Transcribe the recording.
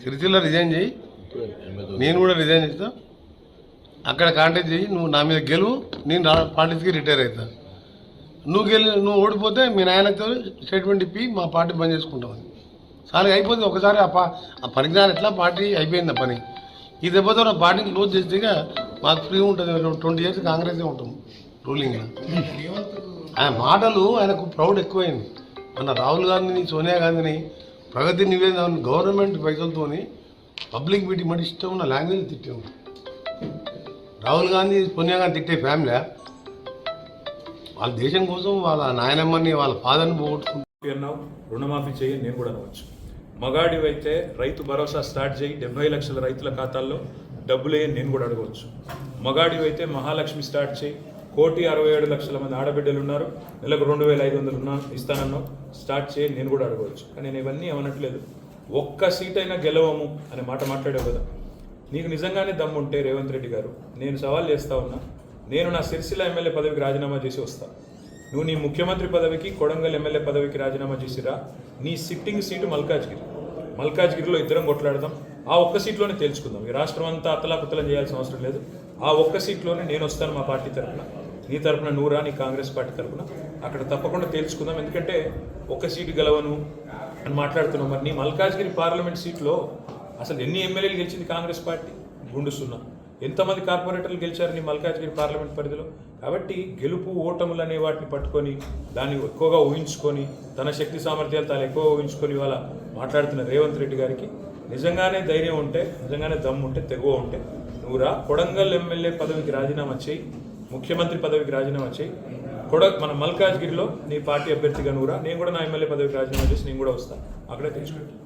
Sircilla resign చేయి, నేను కూడా రిజైన్ చేస్తా. అక్కడ కాంటాక్ట్ చేయి, నువ్వు నా మీద గెలువు, నేను పార్టీకి రిటైర్ అవుతా. నువ్వు ఓడిపోతే మీ నాయనతో స్టేట్మెంట్ ఇప్పి మా పార్టీ బంద్ చేసుకుంటామని. సార్ అయిపోతుంది ఒకసారి ఆ పరిజ్ఞానం ఎట్లా పార్టీ అయిపోయింది ఆ పని. ఈ దెబ్బతో నా పార్టీని క్లోజ్ చేస్తే మాకు ఫ్రీ ఉంటుంది. 20 years కాంగ్రెసే ఉంటాం రూలింగ్. ఆయన మాటలు ఆయనకు ప్రౌడ్ ఎక్కువైంది. మన రాహుల్ గాంధీని, సోనియా గాంధీని ప్రగతి నివేదన గవర్నమెంట్ పైసలతో పబ్లిక్ మీటింగ్ మంచి ఇష్టం ఉన్న లాంగ్వేజ్ తిట్టాము. రాహుల్ గాంధీ, సోనియా గాంధీ తిట్టే ఫ్యామిలీ వాళ్ళ దేశం కోసం వాళ్ళ నాయనమ్మని, వాళ్ళ ఫాదర్ని పోగొట్టుకుంటున్నావు. రుణమాఫీ చేయి నేను కూడా అనవచ్చు. మగాడివైతే రైతు భరోసా స్టార్ట్ చేయి, 70 లక్షల రైతుల ఖాతాల్లో డబ్బులే నేను కూడా అడగవచ్చు. మగాడివైతే మహాలక్ష్మి స్టార్ట్ చేయి, 1,67,00,000 మంది ఆడబిడ్డలు ఉన్నారు, నెలకు 2,500 ఇస్తానన్నావు, స్టార్ట్ చేయి నేను కూడా అడగవచ్చు. కానీ నేను ఇవన్నీ ఏమనట్లేదు. ఒక్క సీట్ అయినా గెలవము అనే మాట మాట్లాడావు కదా. నీకు నిజంగానే దమ్ముంటే రేవంత్ రెడ్డి గారు, నేను సవాల్ చేస్తా ఉన్నా, నేను నా సిరిసిల్ల ఎమ్మెల్యే పదవికి రాజీనామా చేసి వస్తా. నువ్వు నీ ముఖ్యమంత్రి పదవికి, కొడంగల్ ఎమ్మెల్యే పదవికి రాజీనామా చేసిరా. నీ సిట్టింగ్ సీటు మల్కాజ్గిరిలో ఇద్దరం కొట్లాడదాం. ఆ ఒక్క సీట్లోనే తేల్చుకుందాం. ఈ రాష్ట్రం అంతా అతలాకుతలం చేయాల్సిన అవసరం లేదు. ఆ ఒక్క సీట్లోనే నేను వస్తాను మా పార్టీ తరఫున, నీ తరఫున నువ్వురా, నీ కాంగ్రెస్ పార్టీ తరఫున. అక్కడ తప్పకుండా తేల్చుకుందాం. ఎందుకంటే ఒక్క సీటు గెలవను అని మాట్లాడుతున్నాం. మరి నీ మల్కాజ్గిరి పార్లమెంట్ సీట్లో అసలు ఎన్ని ఎమ్మెల్యేలు గెలిచింది కాంగ్రెస్ పార్టీ? గుండు సున్నా. ఎంతమంది కార్పొరేటర్లు గెలిచారు నీ మల్కాజ్గిరి పార్లమెంట్ పరిధిలో? కాబట్టి గెలుపు ఓటములు అనే వాటిని పట్టుకొని దాన్ని ఎక్కువగా ఊహించుకొని, తన శక్తి సామర్థ్యాలు తాను ఎక్కువ ఊహించుకొని ఇవాళ మాట్లాడుతున్న రేవంత్ రెడ్డి గారికి నిజంగానే ధైర్యం ఉంటే, నిజంగానే దమ్ము ఉంటే, తెగువ ఉంటే నువ్వురా, కొడంగల్ ఎమ్మెల్యే పదవికి రాజీనామా చేయి, ముఖ్యమంత్రి పదవికి రాజీనామా చేయి. మన మల్కాజ్గిరిలో నీ పార్టీ అభ్యర్థిగా నువ్వురా, నేను కూడా నా ఎమ్మెల్యే పదవికి రాజీనామా చేసి నేను కూడా వస్తాను. అక్కడే తెచ్చుకుంటాను.